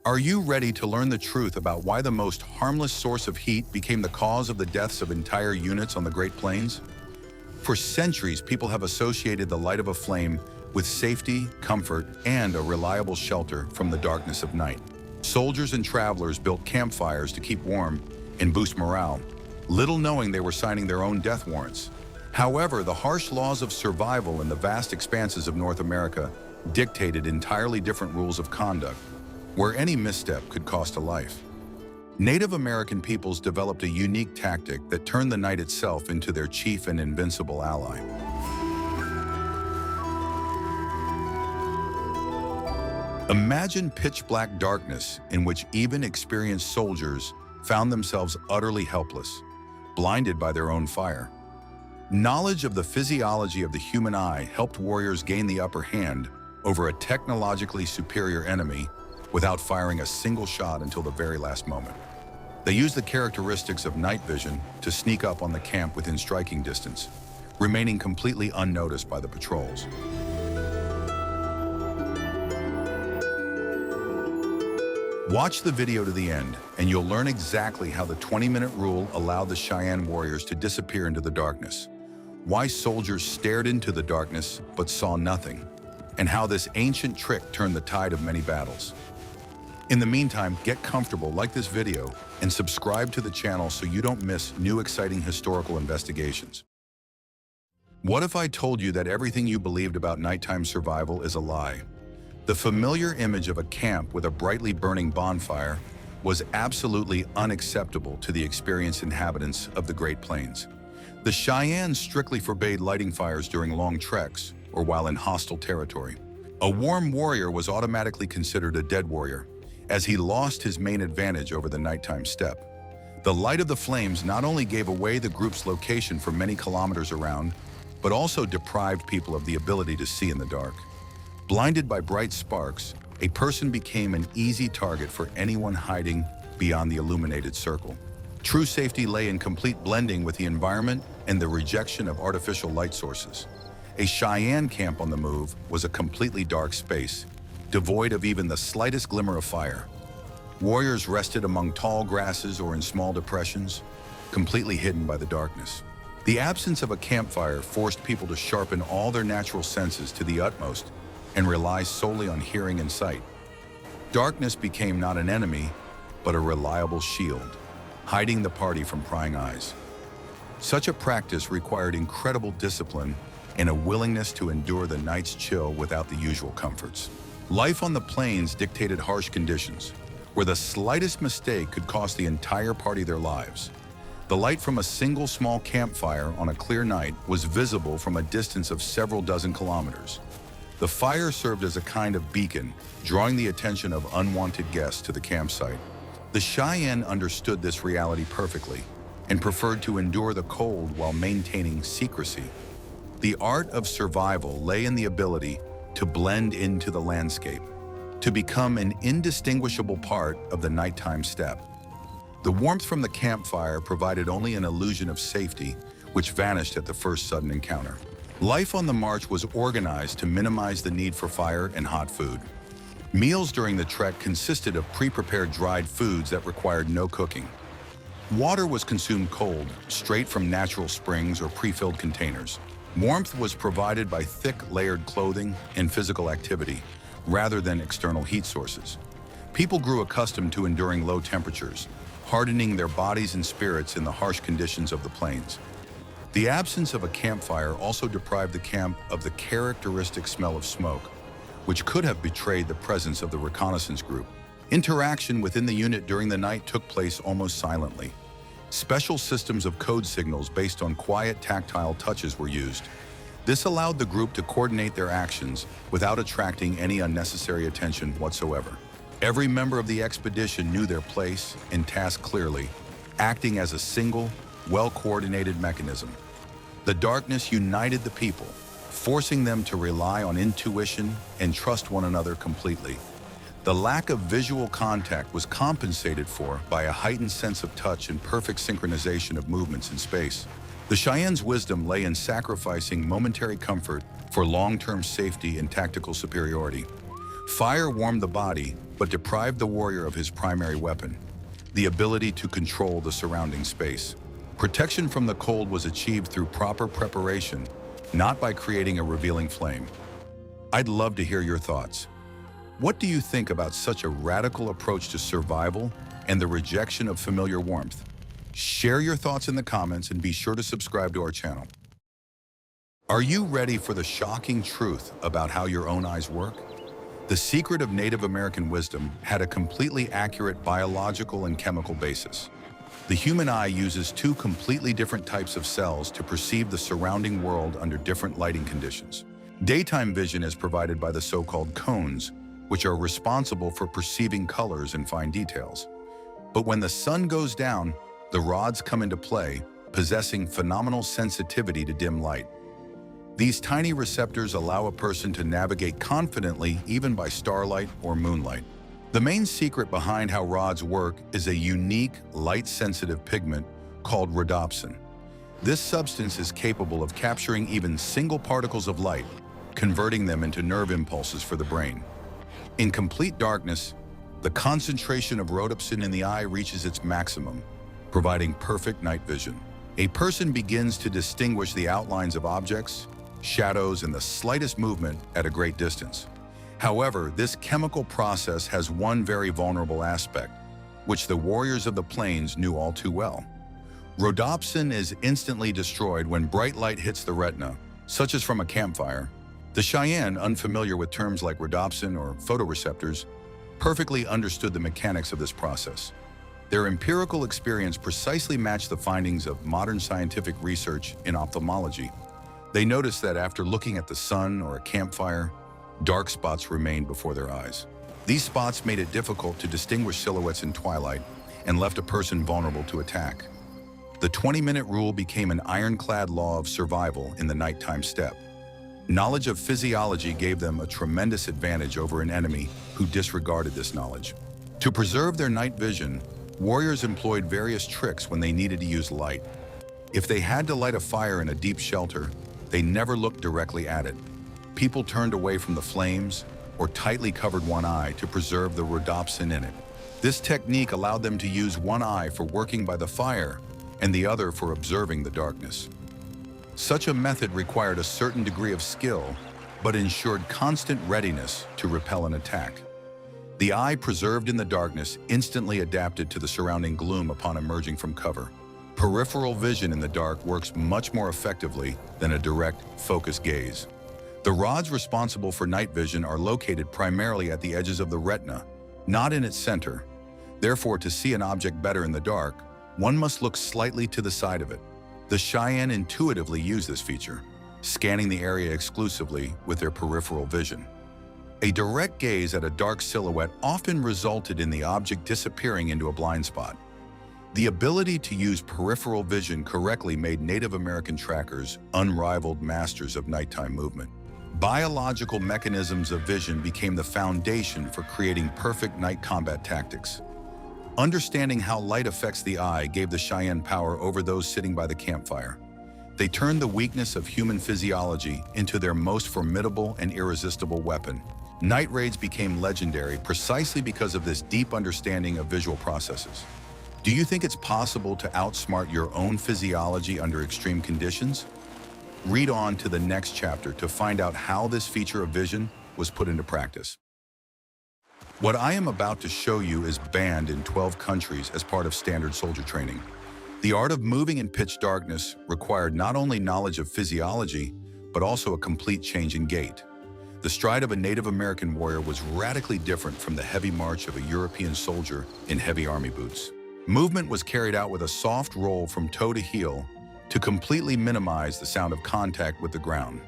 Are you ready to learn the truth about why the most harmless source of heat became the cause of the deaths of entire units on the Great Plains? For centuries, people have associated the light of a flame with safety, comfort, and a reliable shelter from the darkness of night. Soldiers and travelers built campfires to keep warm and boost morale, little knowing they were signing their own death warrants. However, the harsh laws of survival in the vast expanses of North America dictated entirely different rules of conduct, where any misstep could cost a life. Native American peoples developed a unique tactic that turned the night itself into their chief and invincible ally. Imagine pitch-black darkness in which even experienced soldiers found themselves utterly helpless, blinded by their own fire. Knowledge of the physiology of the human eye helped warriors gain the upper hand over a technologically superior enemy without firing a single shot until the very last moment. They used the characteristics of night vision to sneak up on the camp within striking distance, remaining completely unnoticed by the patrols. Watch the video to the end, and you'll learn exactly how the 20-minute rule allowed the Cheyenne warriors to disappear into the darkness, why soldiers stared into the darkness but saw nothing, and how this ancient trick turned the tide of many battles. In the meantime, get comfortable, like this video, and subscribe to the channel so you don't miss new exciting historical investigations. What if I told you that everything you believed about nighttime survival is a lie? The familiar image of a camp with a brightly burning bonfire was absolutely unacceptable to the experienced inhabitants of the Great Plains. The Cheyenne strictly forbade lighting fires during long treks or while in hostile territory. A warm warrior was automatically considered a dead warrior, as he lost his main advantage over the nighttime step. The light of the flames not only gave away the group's location for many kilometers around, but also deprived people of the ability to see in the dark. Blinded by bright sparks, a person became an easy target for anyone hiding beyond the illuminated circle. True safety lay in complete blending with the environment and the rejection of artificial light sources. A Cheyenne camp on the move was a completely dark space, devoid of even the slightest glimmer of fire. Warriors rested among tall grasses or in small depressions, completely hidden by the darkness. The absence of a campfire forced people to sharpen all their natural senses to the utmost and rely solely on hearing and sight. Darkness became not an enemy, but a reliable shield, hiding the party from prying eyes. Such a practice required incredible discipline and a willingness to endure the night's chill without the usual comforts. Life on the plains dictated harsh conditions, where the slightest mistake could cost the entire party their lives. The light from a single small campfire on a clear night was visible from a distance of several dozen kilometers. The fire served as a kind of beacon, drawing the attention of unwanted guests to the campsite. The Cheyenne understood this reality perfectly and preferred to endure the cold while maintaining secrecy. The art of survival lay in the ability to blend into the landscape, to become an indistinguishable part of the nighttime step. The warmth from the campfire provided only an illusion of safety, which vanished at the first sudden encounter. Life on the march was organized to minimize the need for fire and hot food. Meals during the trek consisted of pre-prepared dried foods that required no cooking. Water was consumed cold, straight from natural springs or pre-filled containers. Warmth was provided by thick, layered clothing and physical activity, rather than external heat sources. People grew accustomed to enduring low temperatures, hardening their bodies and spirits in the harsh conditions of the plains. The absence of a campfire also deprived the camp of the characteristic smell of smoke, which could have betrayed the presence of the reconnaissance group. Interaction within the unit during the night took place almost silently. Special systems of code signals based on quiet tactile touches were used. This allowed the group to coordinate their actions without attracting any unnecessary attention whatsoever. Every member of the expedition knew their place and task clearly, acting as a single, well-coordinated mechanism. The darkness united the people, forcing them to rely on intuition and trust one another completely. The lack of visual contact was compensated for by a heightened sense of touch and perfect synchronization of movements in space. The Cheyenne's wisdom lay in sacrificing momentary comfort for long-term safety and tactical superiority. Fire warmed the body, but deprived the warrior of his primary weapon, the ability to control the surrounding space. Protection from the cold was achieved through proper preparation, not by creating a revealing flame. I'd love to hear your thoughts. What do you think about such a radical approach to survival and the rejection of familiar warmth? Share your thoughts in the comments and be sure to subscribe to our channel. Are you ready for the shocking truth about how your own eyes work? The secret of Native American wisdom had a completely accurate biological and chemical basis. The human eye uses two completely different types of cells to perceive the surrounding world under different lighting conditions. Daytime vision is provided by the so-called cones, which are responsible for perceiving colors and fine details. But when the sun goes down, the rods come into play, possessing phenomenal sensitivity to dim light. These tiny receptors allow a person to navigate confidently even by starlight or moonlight. The main secret behind how rods work is a unique, light-sensitive pigment called rhodopsin. This substance is capable of capturing even single particles of light, converting them into nerve impulses for the brain. In complete darkness, the concentration of rhodopsin in the eye reaches its maximum, providing perfect night vision. A person begins to distinguish the outlines of objects, shadows, and the slightest movement at a great distance. However, this chemical process has one very vulnerable aspect, which the warriors of the plains knew all too well. Rhodopsin is instantly destroyed when bright light hits the retina, such as from a campfire. The Cheyenne, unfamiliar with terms like rhodopsin or photoreceptors, perfectly understood the mechanics of this process. Their empirical experience precisely matched the findings of modern scientific research in ophthalmology. They noticed that after looking at the sun or a campfire, dark spots remained before their eyes. These spots made it difficult to distinguish silhouettes in twilight and left a person vulnerable to attack. The 20-minute rule became an ironclad law of survival in the nighttime steppe. Knowledge of physiology gave them a tremendous advantage over an enemy who disregarded this knowledge. To preserve their night vision, warriors employed various tricks when they needed to use light. If they had to light a fire in a deep shelter, they never looked directly at it. People turned away from the flames or tightly covered one eye to preserve the rhodopsin in it. This technique allowed them to use one eye for working by the fire and the other for observing the darkness. Such a method required a certain degree of skill, but ensured constant readiness to repel an attack. The eye preserved in the darkness instantly adapted to the surrounding gloom upon emerging from cover. Peripheral vision in the dark works much more effectively than a direct, focused gaze. The rods responsible for night vision are located primarily at the edges of the retina, not in its center. Therefore, to see an object better in the dark, one must look slightly to the side of it. The Cheyenne intuitively use this feature, scanning the area exclusively with their peripheral vision. A direct gaze at a dark silhouette often resulted in the object disappearing into a blind spot. The ability to use peripheral vision correctly made Native American trackers unrivaled masters of nighttime movement. Biological mechanisms of vision became the foundation for creating perfect night combat tactics. Understanding how light affects the eye gave the Cheyenne power over those sitting by the campfire. They turned the weakness of human physiology into their most formidable and irresistible weapon. Night raids became legendary precisely because of this deep understanding of visual processes. Do you think it's possible to outsmart your own physiology under extreme conditions? Read on to the next chapter to find out how this feature of vision was put into practice. What I am about to show you is banned in 12 countries as part of standard soldier training. The art of moving in pitch darkness required not only knowledge of physiology, but also a complete change in gait. The stride of a Native American warrior was radically different from the heavy march of a European soldier in heavy army boots. Movement was carried out with a soft roll from toe to heel to completely minimize the sound of contact with the ground.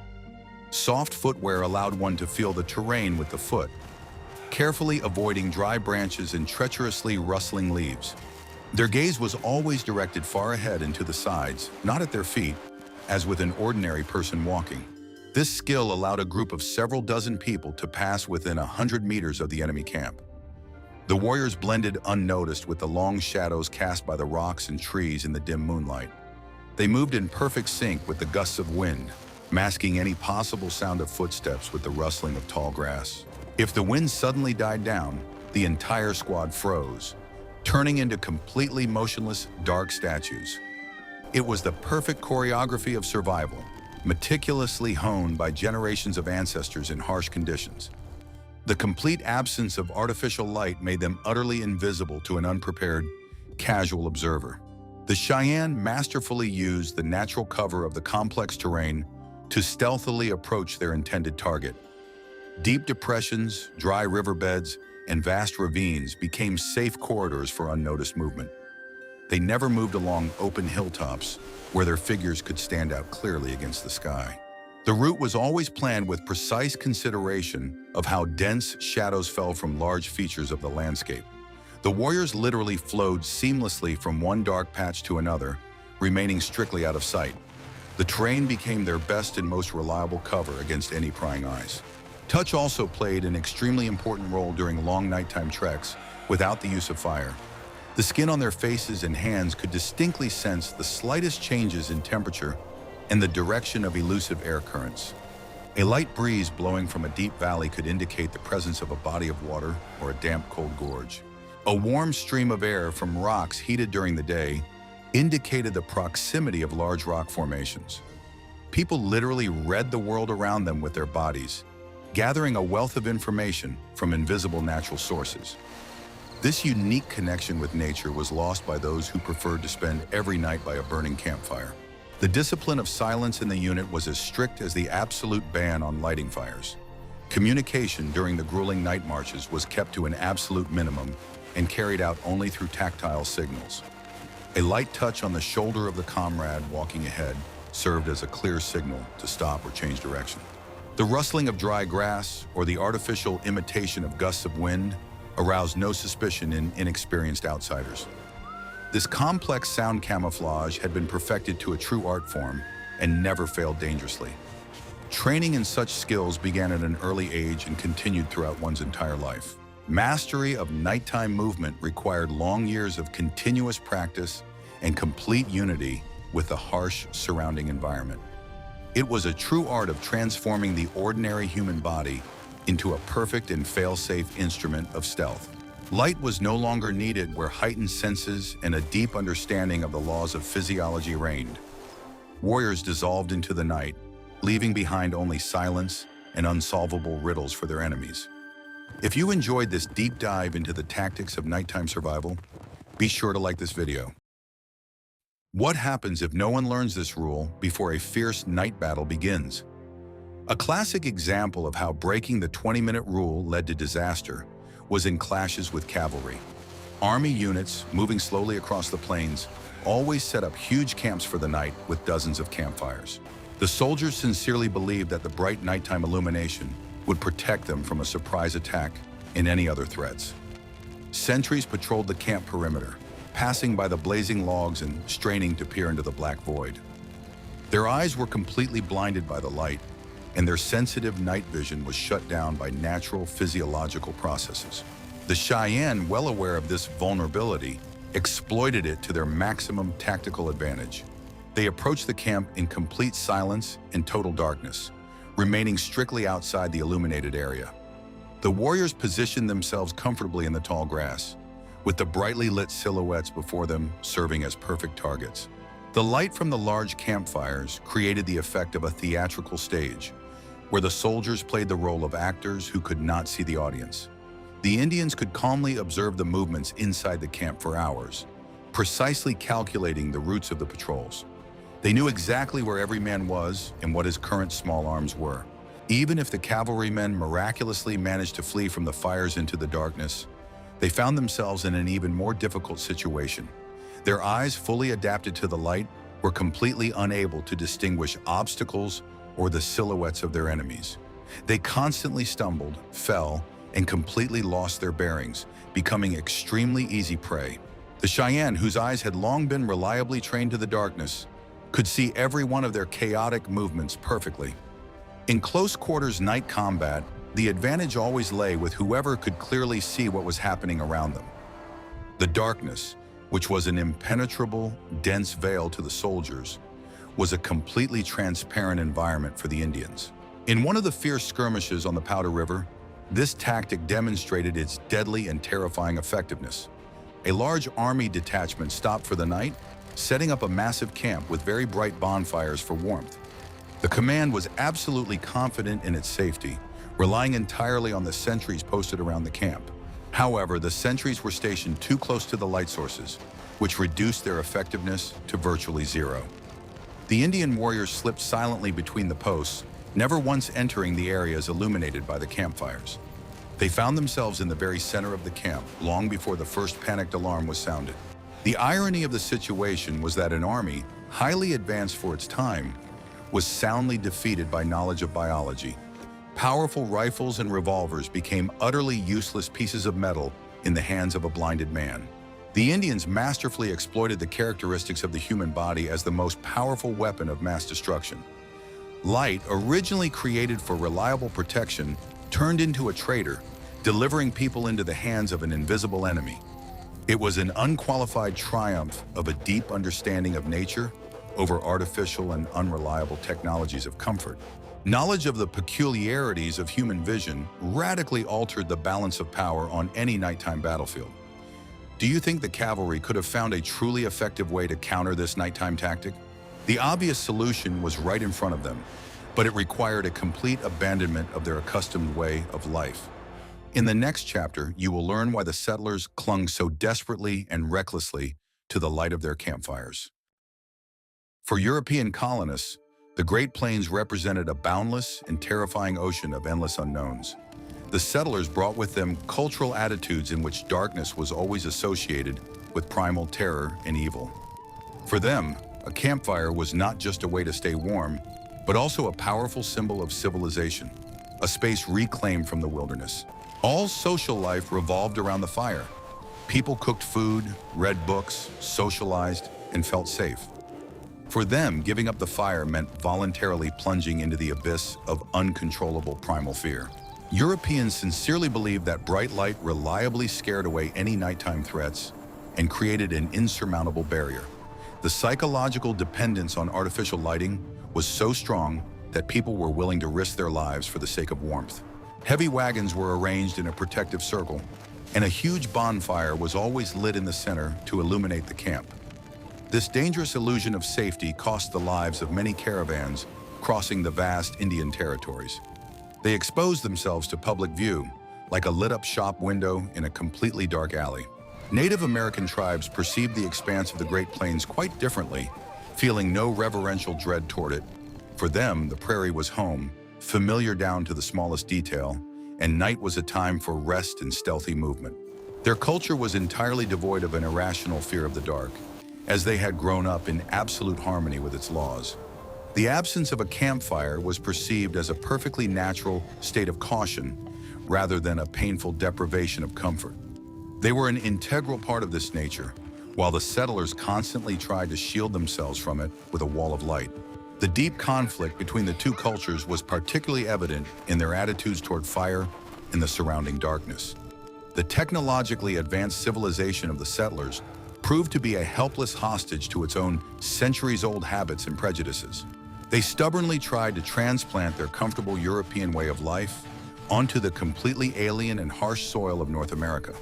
Soft footwear allowed one to feel the terrain with the foot, carefully avoiding dry branches and treacherously rustling leaves. Their gaze was always directed far ahead and to the sides, not at their feet, as with an ordinary person walking. This skill allowed a group of several dozen people to pass within 100 meters of the enemy camp. The warriors blended unnoticed with the long shadows cast by the rocks and trees in the dim moonlight. They moved in perfect sync with the gusts of wind, masking any possible sound of footsteps with the rustling of tall grass. If the wind suddenly died down, the entire squad froze, turning into completely motionless, dark statues. It was the perfect choreography of survival, meticulously honed by generations of ancestors in harsh conditions. The complete absence of artificial light made them utterly invisible to an unprepared, casual observer. The Cheyenne masterfully used the natural cover of the complex terrain to stealthily approach their intended target. Deep depressions, dry riverbeds, and vast ravines became safe corridors for unnoticed movement. They never moved along open hilltops where their figures could stand out clearly against the sky. The route was always planned with precise consideration of how dense shadows fell from large features of the landscape. The warriors literally flowed seamlessly from one dark patch to another, remaining strictly out of sight. The terrain became their best and most reliable cover against any prying eyes. Touch also played an extremely important role during long nighttime treks without the use of fire. The skin on their faces and hands could distinctly sense the slightest changes in temperature and the direction of elusive air currents. A light breeze blowing from a deep valley could indicate the presence of a body of water or a damp, cold gorge. A warm stream of air from rocks heated during the day indicated the proximity of large rock formations. People literally read the world around them with their bodies, gathering a wealth of information from invisible natural sources. This unique connection with nature was lost by those who preferred to spend every night by a burning campfire. The discipline of silence in the unit was as strict as the absolute ban on lighting fires. Communication during the grueling night marches was kept to an absolute minimum and carried out only through tactile signals. A light touch on the shoulder of the comrade walking ahead served as a clear signal to stop or change direction. The rustling of dry grass or the artificial imitation of gusts of wind aroused no suspicion in inexperienced outsiders. This complex sound camouflage had been perfected to a true art form and never failed dangerously. Training in such skills began at an early age and continued throughout one's entire life. Mastery of nighttime movement required long years of continuous practice and complete unity with the harsh surrounding environment. It was a true art of transforming the ordinary human body into a perfect and fail-safe instrument of stealth. Light was no longer needed where heightened senses and a deep understanding of the laws of physiology reigned. Warriors dissolved into the night, leaving behind only silence and unsolvable riddles for their enemies. If you enjoyed this deep dive into the tactics of nighttime survival, be sure to like this video. What happens if no one learns this rule before a fierce night battle begins? A classic example of how breaking the 20-minute rule led to disaster was in clashes with cavalry. Army units, moving slowly across the plains, always set up huge camps for the night with dozens of campfires. The soldiers sincerely believed that the bright nighttime illumination would protect them from a surprise attack and any other threats. Sentries patrolled the camp perimeter, passing by the blazing logs and straining to peer into the black void. Their eyes were completely blinded by the light, and their sensitive night vision was shut down by natural physiological processes. The Cheyenne, well aware of this vulnerability, exploited it to their maximum tactical advantage. They approached the camp in complete silence and total darkness, remaining strictly outside the illuminated area. The warriors positioned themselves comfortably in the tall grass, with the brightly lit silhouettes before them serving as perfect targets. The light from the large campfires created the effect of a theatrical stage, where the soldiers played the role of actors who could not see the audience. The Indians could calmly observe the movements inside the camp for hours, precisely calculating the routes of the patrols. They knew exactly where every man was and what his current small arms were. Even if the cavalrymen miraculously managed to flee from the fires into the darkness, they found themselves in an even more difficult situation. Their eyes, fully adapted to the light, were completely unable to distinguish obstacles or the silhouettes of their enemies. They constantly stumbled, fell, and completely lost their bearings, becoming extremely easy prey. The Cheyenne, whose eyes had long been reliably trained to the darkness, could see every one of their chaotic movements perfectly. In close quarters night combat, the advantage always lay with whoever could clearly see what was happening around them. The darkness, which was an impenetrable, dense veil to the soldiers, was a completely transparent environment for the Indians. In one of the fierce skirmishes on the Powder River, This tactic demonstrated its deadly and terrifying effectiveness. A large army detachment stopped for the night, setting up a massive camp with very bright bonfires for warmth. The command was absolutely confident in its safety, relying entirely on the sentries posted around the camp. However, the sentries were stationed too close to the light sources, which reduced their effectiveness to virtually zero. The Indian warriors slipped silently between the posts, never once entering the areas illuminated by the campfires. They found themselves in the very center of the camp long before the first panicked alarm was sounded. The irony of the situation was that an army, highly advanced for its time, was soundly defeated by knowledge of biology. Powerful rifles and revolvers became utterly useless pieces of metal in the hands of a blinded man. The Indians masterfully exploited the characteristics of the human body as the most powerful weapon of mass destruction. Light, originally created for reliable protection, turned into a traitor, delivering people into the hands of an invisible enemy. It was an unqualified triumph of a deep understanding of nature over artificial and unreliable technologies of comfort. Knowledge of the peculiarities of human vision radically altered the balance of power on any nighttime battlefield. Do you think the cavalry could have found a truly effective way to counter this nighttime tactic? The obvious solution was right in front of them, but it required a complete abandonment of their accustomed way of life. In the next chapter, you will learn why the settlers clung so desperately and recklessly to the light of their campfires. For European colonists, the Great Plains represented a boundless and terrifying ocean of endless unknowns. The settlers brought with them cultural attitudes in which darkness was always associated with primal terror and evil. For them, a campfire was not just a way to stay warm, but also a powerful symbol of civilization, a space reclaimed from the wilderness. All social life revolved around the fire. People cooked food, read books, socialized, and felt safe. For them, giving up the fire meant voluntarily plunging into the abyss of uncontrollable primal fear. Europeans sincerely believed that bright light reliably scared away any nighttime threats and created an insurmountable barrier. The psychological dependence on artificial lighting was so strong that people were willing to risk their lives for the sake of warmth. Heavy wagons were arranged in a protective circle, and a huge bonfire was always lit in the center to illuminate the camp. This dangerous illusion of safety cost the lives of many caravans crossing the vast Indian territories. They exposed themselves to public view, like a lit-up shop window in a completely dark alley. Native American tribes perceived the expanse of the Great Plains quite differently, feeling no reverential dread toward it. For them, the prairie was home, familiar down to the smallest detail, and night was a time for rest and stealthy movement. Their culture was entirely devoid of an irrational fear of the dark, as they had grown up in absolute harmony with its laws. The absence of a campfire was perceived as a perfectly natural state of caution, rather than a painful deprivation of comfort. They were an integral part of this nature, while the settlers constantly tried to shield themselves from it with a wall of light. The deep conflict between the two cultures was particularly evident in their attitudes toward fire and the surrounding darkness. The technologically advanced civilization of the settlers proved to be a helpless hostage to its own centuries-old habits and prejudices. They stubbornly tried to transplant their comfortable European way of life onto the completely alien and harsh soil of North America.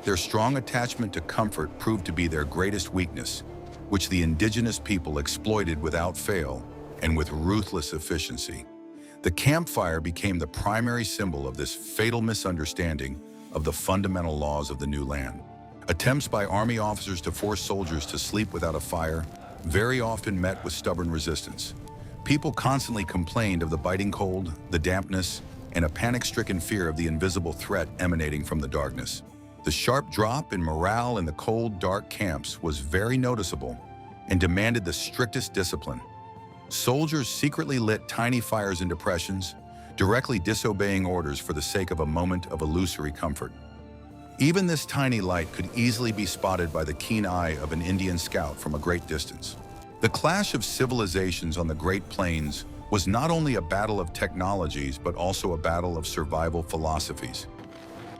Their strong attachment to comfort proved to be their greatest weakness, which the indigenous people exploited without fail and with ruthless efficiency. The campfire became the primary symbol of this fatal misunderstanding of the fundamental laws of the new land. Attempts by army officers to force soldiers to sleep without a fire very often met with stubborn resistance. People constantly complained of the biting cold, the dampness, and a panic-stricken fear of the invisible threat emanating from the darkness. The sharp drop in morale in the cold, dark camps was very noticeable and demanded the strictest discipline. Soldiers secretly lit tiny fires in depressions, directly disobeying orders for the sake of a moment of illusory comfort. Even this tiny light could easily be spotted by the keen eye of an Indian scout from a great distance. The clash of civilizations on the Great Plains was not only a battle of technologies, but also a battle of survival philosophies.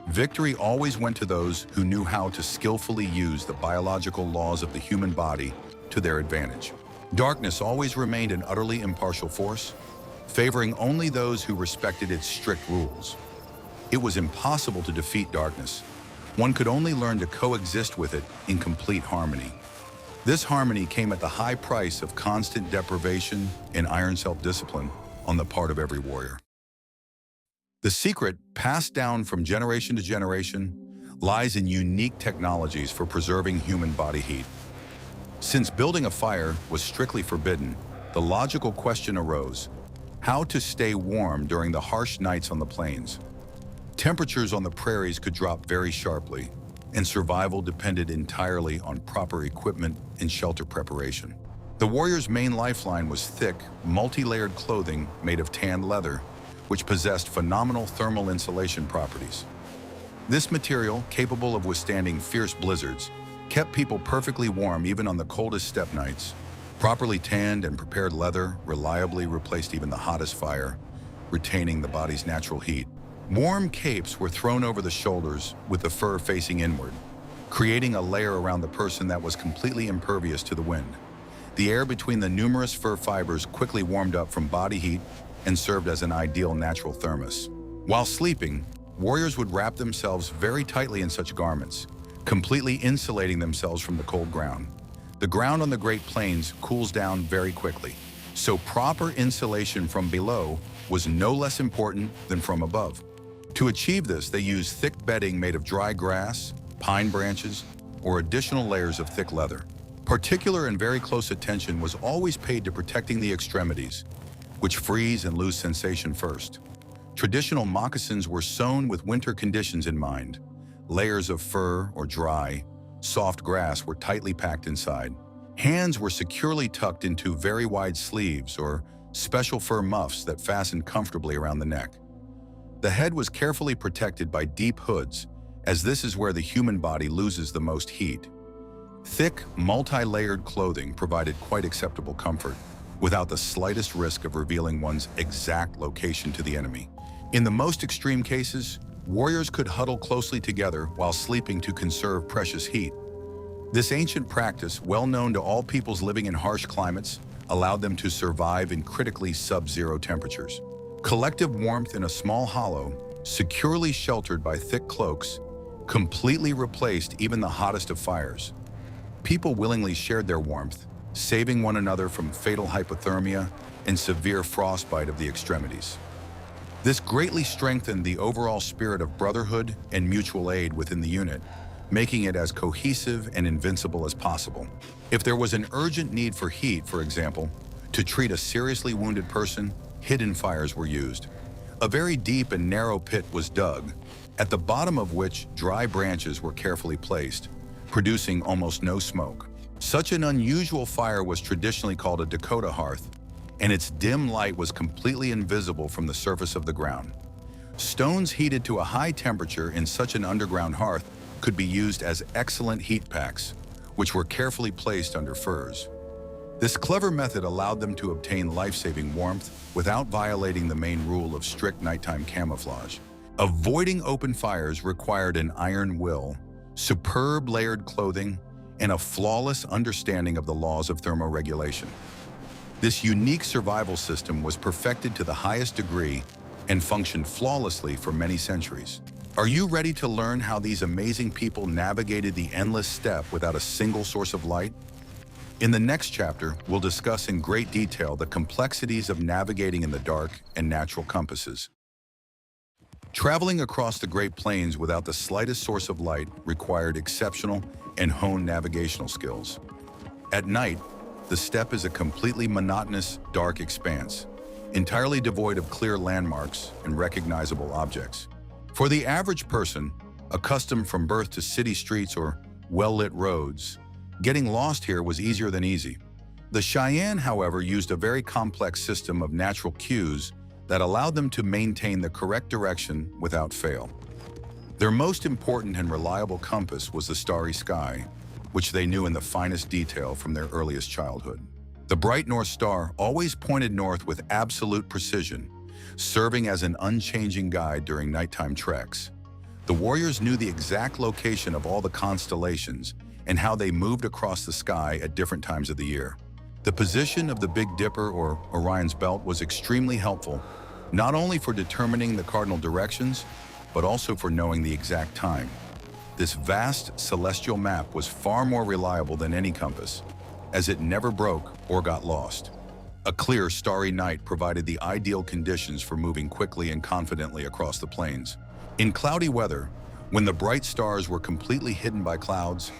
Victory always went to those who knew how to skillfully use the biological laws of the human body to their advantage. Darkness always remained an utterly impartial force, favoring only those who respected its strict rules. It was impossible to defeat darkness. One could only learn to coexist with it in complete harmony. This harmony came at the high price of constant deprivation and iron self-discipline on the part of every warrior. The secret, passed down from generation to generation, lies in unique technologies for preserving human body heat. Since building a fire was strictly forbidden, the logical question arose: how to stay warm during the harsh nights on the plains? Temperatures on the prairies could drop very sharply, and survival depended entirely on proper equipment and shelter preparation. The warrior's main lifeline was thick, multi-layered clothing made of tanned leather, which possessed phenomenal thermal insulation properties. This material, capable of withstanding fierce blizzards, kept people perfectly warm even on the coldest steppe nights. Properly tanned and prepared leather reliably replaced even the hottest fire, retaining the body's natural heat. Warm capes were thrown over the shoulders with the fur facing inward, creating a layer around the person that was completely impervious to the wind. The air between the numerous fur fibers quickly warmed up from body heat and served as an ideal natural thermos. While sleeping, warriors would wrap themselves very tightly in such garments, completely insulating themselves from the cold ground. The ground on the Great Plains cools down very quickly, so proper insulation from below was no less important than from above. To achieve this, they used thick bedding made of dry grass, pine branches, or additional layers of thick leather. Particular and very close attention was always paid to protecting the extremities, which freeze and lose sensation first. Traditional moccasins were sewn with winter conditions in mind. Layers of fur or dry, soft grass were tightly packed inside. Hands were securely tucked into very wide sleeves or special fur muffs that fastened comfortably around the neck. The head was carefully protected by deep hoods, as this is where the human body loses the most heat. Thick, multi-layered clothing provided quite acceptable comfort, without the slightest risk of revealing one's exact location to the enemy. In the most extreme cases, warriors could huddle closely together while sleeping to conserve precious heat. This ancient practice, well known to all peoples living in harsh climates, allowed them to survive in critically sub-zero temperatures. Collective warmth in a small hollow, securely sheltered by thick cloaks, completely replaced even the hottest of fires. People willingly shared their warmth, saving one another from fatal hypothermia and severe frostbite of the extremities. This greatly strengthened the overall spirit of brotherhood and mutual aid within the unit, making it as cohesive and invincible as possible. If there was an urgent need for heat, for example, to treat a seriously wounded person, hidden fires were used. A very deep and narrow pit was dug, at the bottom of which dry branches were carefully placed, producing almost no smoke. Such an unusual fire was traditionally called a Dakota hearth, and its dim light was completely invisible from the surface of the ground. Stones heated to a high temperature in such an underground hearth could be used as excellent heat packs, which were carefully placed under furs. This clever method allowed them to obtain life-saving warmth without violating the main rule of strict nighttime camouflage. Avoiding open fires required an iron will, superb layered clothing, and a flawless understanding of the laws of thermoregulation. This unique survival system was perfected to the highest degree and functioned flawlessly for many centuries. Are you ready to learn how these amazing people navigated the endless steppe without a single source of light? In the next chapter, we'll discuss in great detail the complexities of navigating in the dark and natural compasses. Traveling across the Great Plains without the slightest source of light required exceptional and honed navigational skills. At night, the steppe is a completely monotonous, dark expanse, entirely devoid of clear landmarks and recognizable objects. For the average person, accustomed from birth to city streets or well-lit roads, getting lost here was easier than easy. The Cheyenne, however, used a very complex system of natural cues that allowed them to maintain the correct direction without fail. Their most important and reliable compass was the starry sky, which they knew in the finest detail from their earliest childhood. The bright North Star always pointed north with absolute precision, serving as an unchanging guide during nighttime treks. The warriors knew the exact location of all the constellations and how they moved across the sky at different times of the year. The position of the Big Dipper or Orion's Belt was extremely helpful, not only for determining the cardinal directions, but also for knowing the exact time. This vast celestial map was far more reliable than any compass, as it never broke or got lost. A clear, starry night provided the ideal conditions for moving quickly and confidently across the plains. In cloudy weather, when the bright stars were completely hidden by clouds,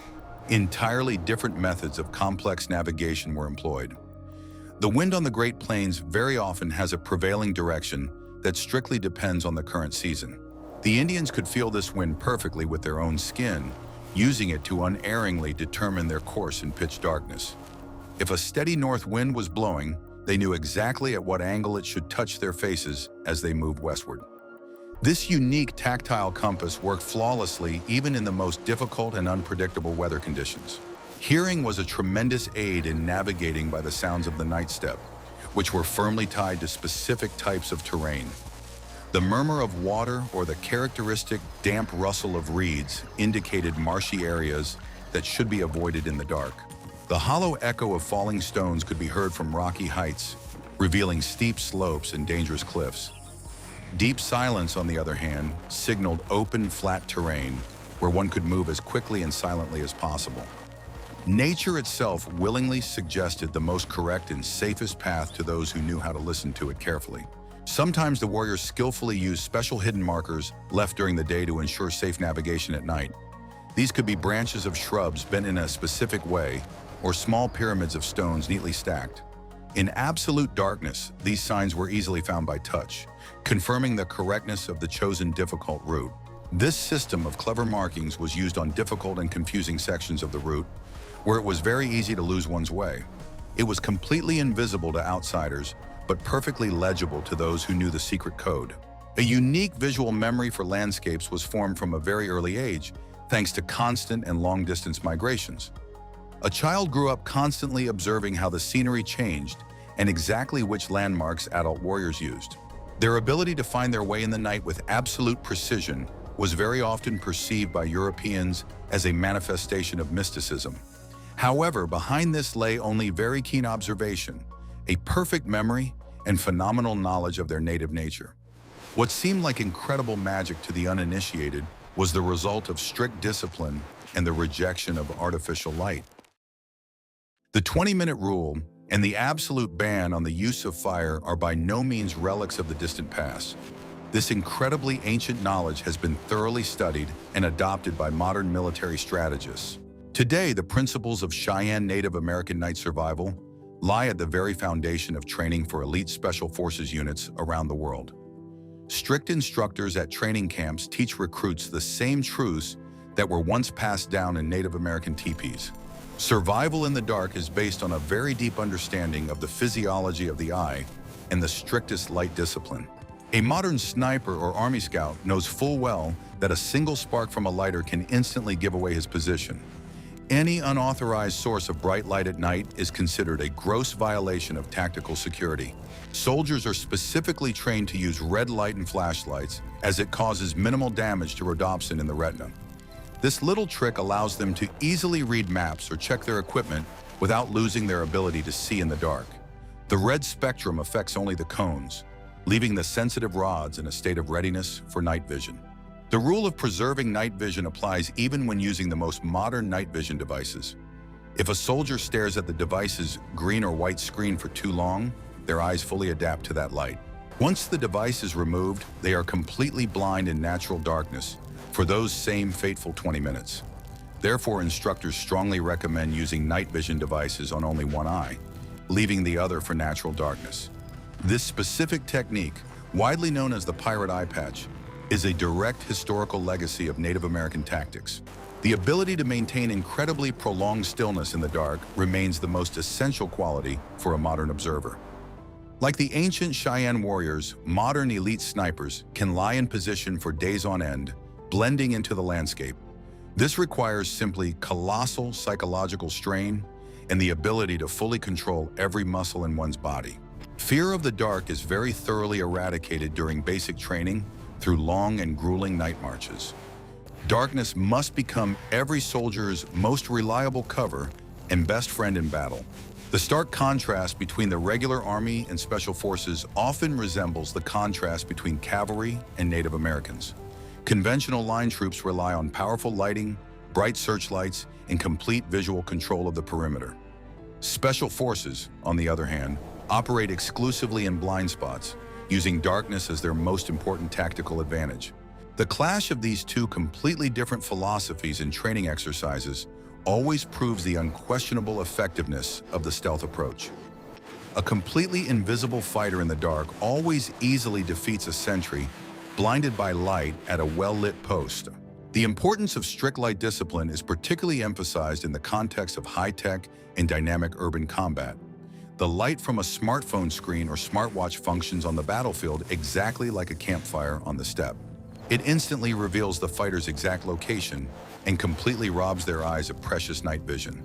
entirely different methods of complex navigation were employed. The wind on the Great Plains very often has a prevailing direction that strictly depends on the current season. The Indians could feel this wind perfectly with their own skin, using it to unerringly determine their course in pitch darkness. If a steady north wind was blowing, they knew exactly at what angle it should touch their faces as they moved westward. This unique tactile compass worked flawlessly even in the most difficult and unpredictable weather conditions. Hearing was a tremendous aid in navigating by the sounds of the night step, which were firmly tied to specific types of terrain. The murmur of water or the characteristic damp rustle of reeds indicated marshy areas that should be avoided in the dark. The hollow echo of falling stones could be heard from rocky heights, revealing steep slopes and dangerous cliffs. Deep silence, on the other hand, signaled open, flat terrain where one could move as quickly and silently as possible. Nature itself willingly suggested the most correct and safest path to those who knew how to listen to it carefully. Sometimes the warriors skillfully used special hidden markers left during the day to ensure safe navigation at night. These could be branches of shrubs bent in a specific way, or small pyramids of stones neatly stacked. In absolute darkness, these signs were easily found by touch, confirming the correctness of the chosen difficult route. This system of clever markings was used on difficult and confusing sections of the route, where it was very easy to lose one's way. It was completely invisible to outsiders, but perfectly legible to those who knew the secret code. A unique visual memory for landscapes was formed from a very early age, thanks to constant and long-distance migrations. A child grew up constantly observing how the scenery changed and exactly which landmarks adult warriors used. Their ability to find their way in the night with absolute precision was very often perceived by Europeans as a manifestation of mysticism. However, behind this lay only very keen observation, a perfect memory, and phenomenal knowledge of their native nature. What seemed like incredible magic to the uninitiated was the result of strict discipline and the rejection of artificial light. The 20-minute rule and the absolute ban on the use of fire are by no means relics of the distant past. This incredibly ancient knowledge has been thoroughly studied and adopted by modern military strategists. Today, the principles of Cheyenne Native American night survival lie at the very foundation of training for elite special forces units around the world. Strict instructors at training camps teach recruits the same truths that were once passed down in Native American teepees. Survival in the dark is based on a very deep understanding of the physiology of the eye and the strictest light discipline. A modern sniper or Army scout knows full well that a single spark from a lighter can instantly give away his position. Any unauthorized source of bright light at night is considered a gross violation of tactical security. Soldiers are specifically trained to use red light and flashlights, as it causes minimal damage to rhodopsin in the retina. This little trick allows them to easily read maps or check their equipment without losing their ability to see in the dark. The red spectrum affects only the cones, leaving the sensitive rods in a state of readiness for night vision. The rule of preserving night vision applies even when using the most modern night vision devices. If a soldier stares at the device's green or white screen for too long, their eyes fully adapt to that light. Once the device is removed, they are completely blind in natural darkness for those same fateful 20 minutes. Therefore, instructors strongly recommend using night vision devices on only one eye, leaving the other for natural darkness. This specific technique, widely known as the pirate eye patch, is a direct historical legacy of Native American tactics. The ability to maintain incredibly prolonged stillness in the dark remains the most essential quality for a modern observer. Like the ancient Cheyenne warriors, modern elite snipers can lie in position for days on end, blending into the landscape. This requires simply colossal psychological strain and the ability to fully control every muscle in one's body. Fear of the dark is very thoroughly eradicated during basic training through long and grueling night marches. Darkness must become every soldier's most reliable cover and best friend in battle. The stark contrast between the regular Army and Special Forces often resembles the contrast between cavalry and Native Americans. Conventional line troops rely on powerful lighting, bright searchlights, and complete visual control of the perimeter. Special forces, on the other hand, operate exclusively in blind spots, using darkness as their most important tactical advantage. The clash of these two completely different philosophies and training exercises always proves the unquestionable effectiveness of the stealth approach. A completely invisible fighter in the dark always easily defeats a sentry blinded by light at a well-lit post. The importance of strict light discipline is particularly emphasized in the context of high-tech and dynamic urban combat. The light from a smartphone screen or smartwatch functions on the battlefield exactly like a campfire on the steppe. It instantly reveals the fighter's exact location and completely robs their eyes of precious night vision.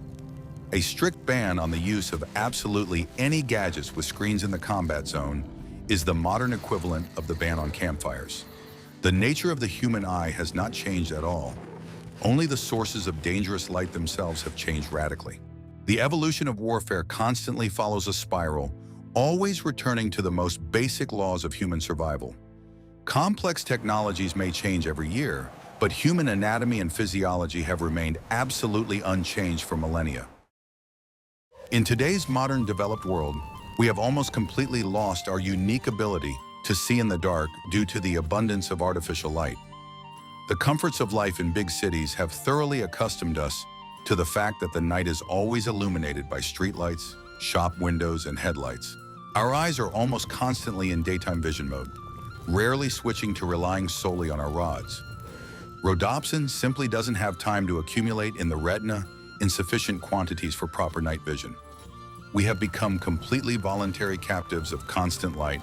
A strict ban on the use of absolutely any gadgets with screens in the combat zone is the modern equivalent of the ban on campfires. The nature of the human eye has not changed at all. Only the sources of dangerous light themselves have changed radically. The evolution of warfare constantly follows a spiral, always returning to the most basic laws of human survival. Complex technologies may change every year, but human anatomy and physiology have remained absolutely unchanged for millennia. In today's modern developed world, we have almost completely lost our unique ability to see in the dark due to the abundance of artificial light. The comforts of life in big cities have thoroughly accustomed us to the fact that the night is always illuminated by streetlights, shop windows, and headlights. Our eyes are almost constantly in daytime vision mode, rarely switching to relying solely on our rods. Rhodopsin simply doesn't have time to accumulate in the retina in sufficient quantities for proper night vision. We have become completely voluntary captives of constant light,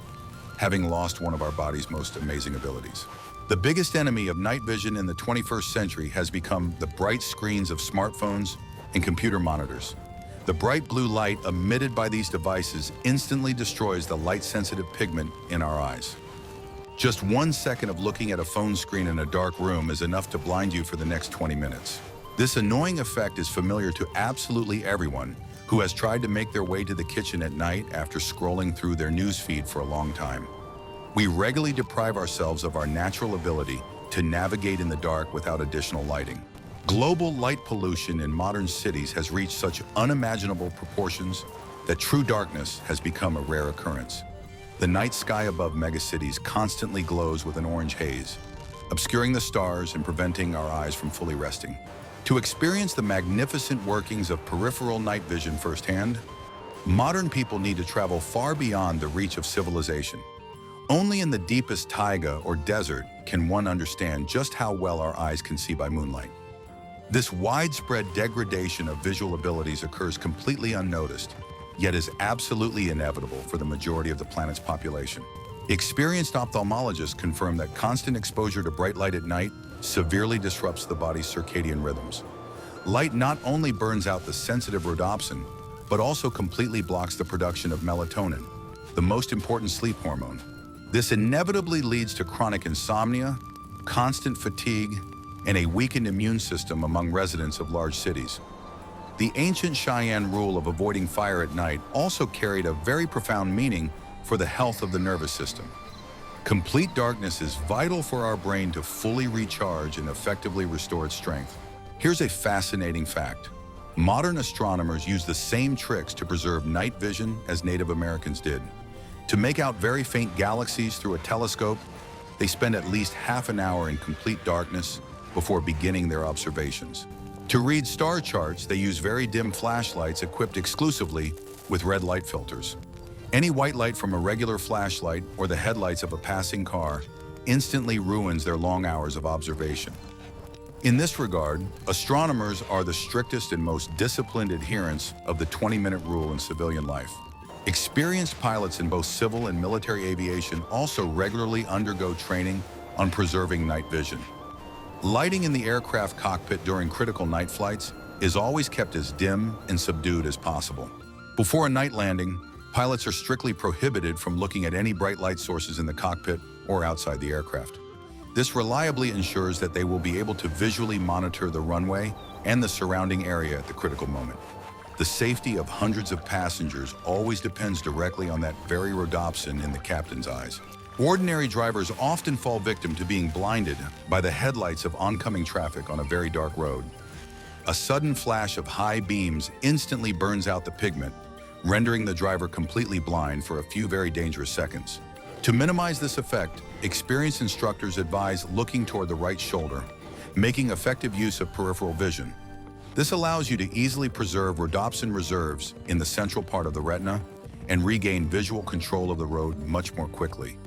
having lost one of our body's most amazing abilities. The biggest enemy of night vision in the 21st century has become the bright screens of smartphones and computer monitors. The bright blue light emitted by these devices instantly destroys the light-sensitive pigment in our eyes. Just 1 second of looking at a phone screen in a dark room is enough to blind you for the next 20 minutes. This annoying effect is familiar to absolutely everyone who has tried to make their way to the kitchen at night after scrolling through their news feed for a long time. We regularly deprive ourselves of our natural ability to navigate in the dark without additional lighting. Global light pollution in modern cities has reached such unimaginable proportions that true darkness has become a rare occurrence. The night sky above megacities constantly glows with an orange haze, obscuring the stars and preventing our eyes from fully resting. To experience the magnificent workings of peripheral night vision firsthand, modern people need to travel far beyond the reach of civilization. Only in the deepest taiga or desert can one understand just how well our eyes can see by moonlight. This widespread degradation of visual abilities occurs completely unnoticed, yet is absolutely inevitable for the majority of the planet's population. Experienced ophthalmologists confirm that constant exposure to bright light at night severely disrupts the body's circadian rhythms. Light not only burns out the sensitive rhodopsin, but also completely blocks the production of melatonin, the most important sleep hormone. This inevitably leads to chronic insomnia, constant fatigue, and a weakened immune system among residents of large cities. The ancient Cheyenne rule of avoiding fire at night also carried a very profound meaning for the health of the nervous system. Complete darkness is vital for our brain to fully recharge and effectively restore its strength. Here's a fascinating fact. Modern astronomers use the same tricks to preserve night vision as Native Americans did. To make out very faint galaxies through a telescope, they spend at least half an hour in complete darkness before beginning their observations. To read star charts, they use very dim flashlights equipped exclusively with red light filters. Any white light from a regular flashlight or the headlights of a passing car instantly ruins their long hours of observation. In this regard, astronomers are the strictest and most disciplined adherents of the 20-minute rule in civilian life. Experienced pilots in both civil and military aviation also regularly undergo training on preserving night vision. Lighting in the aircraft cockpit during critical night flights is always kept as dim and subdued as possible. Before a night landing, pilots are strictly prohibited from looking at any bright light sources in the cockpit or outside the aircraft. This reliably ensures that they will be able to visually monitor the runway and the surrounding area at the critical moment. The safety of hundreds of passengers always depends directly on that very rhodopsin in the captain's eyes. Ordinary drivers often fall victim to being blinded by the headlights of oncoming traffic on a very dark road. A sudden flash of high beams instantly burns out the pigment, rendering the driver completely blind for a few very dangerous seconds. To minimize this effect, experienced instructors advise looking toward the right shoulder, making effective use of peripheral vision. This allows you to easily preserve rhodopsin reserves in the central part of the retina and regain visual control of the road much more quickly.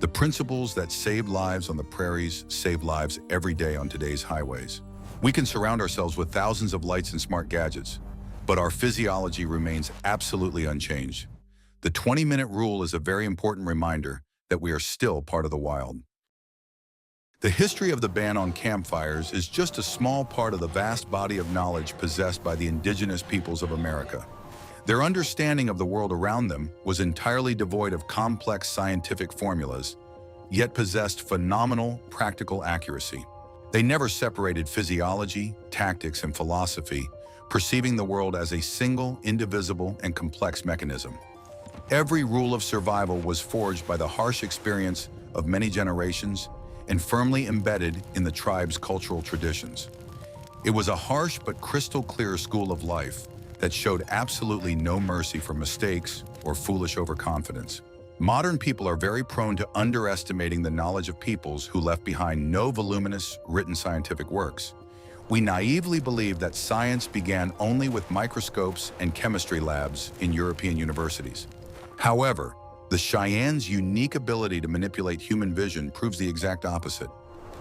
The principles that saved lives on the prairies save lives every day on today's highways. We can surround ourselves with thousands of lights and smart gadgets, but our physiology remains absolutely unchanged. The 20-minute rule is a very important reminder that we are still part of the wild. The history of the ban on campfires is just a small part of the vast body of knowledge possessed by the indigenous peoples of America. Their understanding of the world around them was entirely devoid of complex scientific formulas, yet possessed phenomenal practical accuracy. They never separated physiology, tactics, and philosophy, perceiving the world as a single, indivisible, and complex mechanism. Every rule of survival was forged by the harsh experience of many generations and firmly embedded in the tribe's cultural traditions. It was a harsh but crystal clear school of life that showed absolutely no mercy for mistakes or foolish overconfidence. Modern people are very prone to underestimating the knowledge of peoples who left behind no voluminous written scientific works. We naively believe that science began only with microscopes and chemistry labs in European universities. However, the Cheyenne's unique ability to manipulate human vision proves the exact opposite.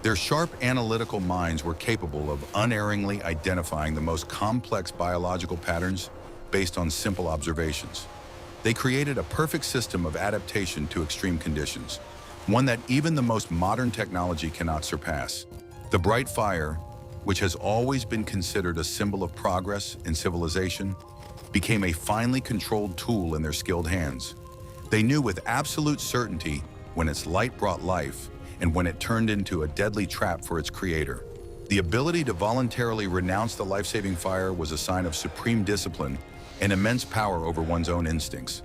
Their sharp analytical minds were capable of unerringly identifying the most complex biological patterns based on simple observations. They created a perfect system of adaptation to extreme conditions, one that even the most modern technology cannot surpass. The bright fire, which has always been considered a symbol of progress and civilization, became a finely controlled tool in their skilled hands. They knew with absolute certainty when its light brought life and when it turned into a deadly trap for its creator. The ability to voluntarily renounce the life-saving fire was a sign of supreme discipline and immense power over one's own instincts.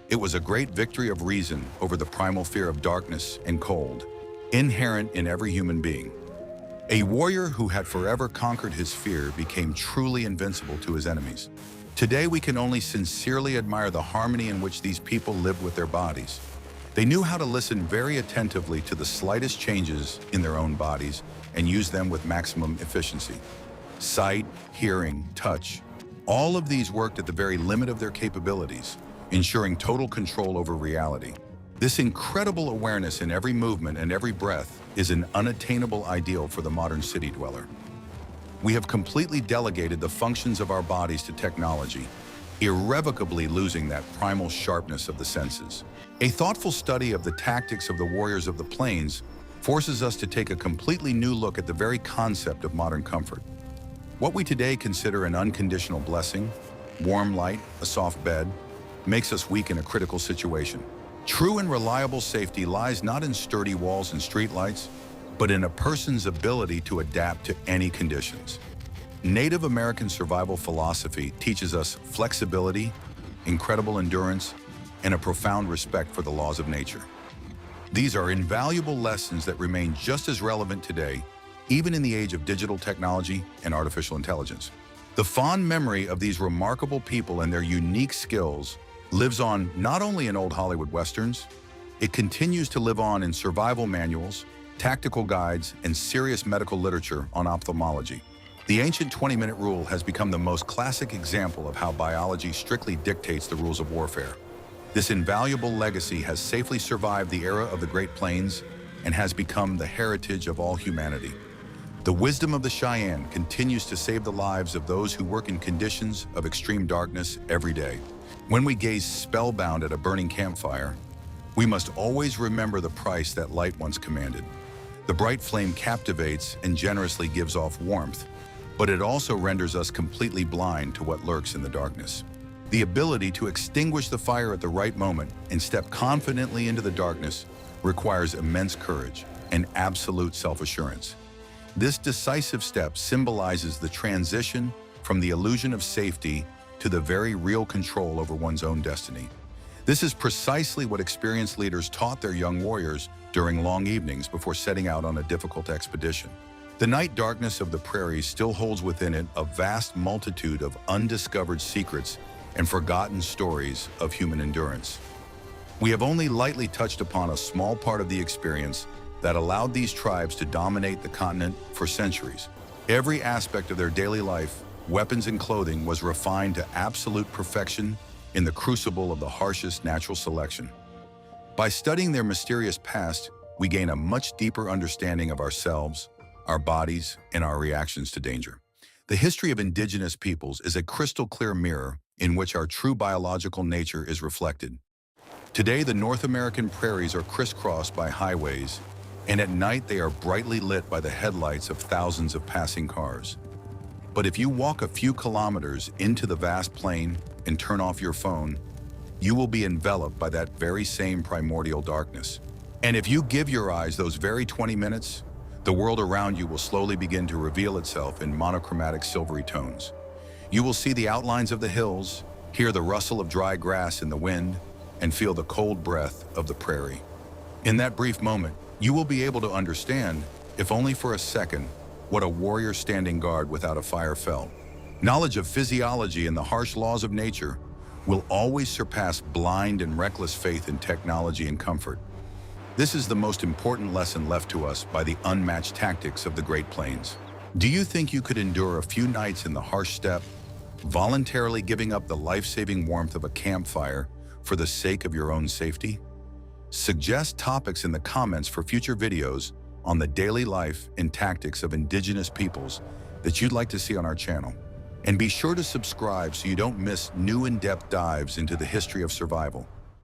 It was a great victory of reason over the primal fear of darkness and cold, inherent in every human being. A warrior who had forever conquered his fear became truly invincible to his enemies. Today, we can only sincerely admire the harmony in which these people lived with their bodies. They knew how to listen very attentively to the slightest changes in their own bodies and use them with maximum efficiency. Sight, hearing, touch, all of these worked at the very limit of their capabilities, ensuring total control over reality. This incredible awareness in every movement and every breath is an unattainable ideal for the modern city dweller. We have completely delegated the functions of our bodies to technology, irrevocably losing that primal sharpness of the senses. A thoughtful study of the tactics of the warriors of the plains forces us to take a completely new look at the very concept of modern comfort. What we today consider an unconditional blessing, warm light, a soft bed, makes us weak in a critical situation. True and reliable safety lies not in sturdy walls and streetlights, but in a person's ability to adapt to any conditions. Native American survival philosophy teaches us flexibility, incredible endurance, and a profound respect for the laws of nature. These are invaluable lessons that remain just as relevant today, even in the age of digital technology and artificial intelligence. The fond memory of these remarkable people and their unique skills lives on not only in old Hollywood westerns, it continues to live on in survival manuals, tactical guides, and serious medical literature on ophthalmology. The ancient 20-minute rule has become the most classic example of how biology strictly dictates the rules of warfare. This invaluable legacy has safely survived the era of the Great Plains and has become the heritage of all humanity. The wisdom of the Cheyenne continues to save the lives of those who work in conditions of extreme darkness every day. When we gaze spellbound at a burning campfire, we must always remember the price that light once commanded. The bright flame captivates and generously gives off warmth, but it also renders us completely blind to what lurks in the darkness. The ability to extinguish the fire at the right moment and step confidently into the darkness requires immense courage and absolute self-assurance. This decisive step symbolizes the transition from the illusion of safety to the very real control over one's own destiny. This is precisely what experienced leaders taught their young warriors during long evenings before setting out on a difficult expedition. The night darkness of the prairies still holds within it a vast multitude of undiscovered secrets and forgotten stories of human endurance. We have only lightly touched upon a small part of the experience that allowed these tribes to dominate the continent for centuries. Every aspect of their daily life, weapons and clothing, was refined to absolute perfection in the crucible of the harshest natural selection. By studying their mysterious past, we gain a much deeper understanding of ourselves, our bodies, and our reactions to danger. The history of indigenous peoples is a crystal clear mirror in which our true biological nature is reflected. Today, the North American prairies are crisscrossed by highways, and at night they are brightly lit by the headlights of thousands of passing cars. But if you walk a few kilometers into the vast plain and turn off your phone, you will be enveloped by that very same primordial darkness. And if you give your eyes those very 20 minutes, the world around you will slowly begin to reveal itself in monochromatic silvery tones. You will see the outlines of the hills, hear the rustle of dry grass in the wind, and feel the cold breath of the prairie. In that brief moment, you will be able to understand, if only for a second, what a warrior standing guard without a fire felt. Knowledge of physiology and the harsh laws of nature will always surpass blind and reckless faith in technology and comfort. This is the most important lesson left to us by the unmatched tactics of the Great Plains. Do you think you could endure a few nights in the harsh steppe, voluntarily giving up the life-saving warmth of a campfire for the sake of your own safety? Suggest topics in the comments for future videos on the daily life and tactics of indigenous peoples that you'd like to see on our channel. And be sure to subscribe so you don't miss new in-depth dives into the history of survival.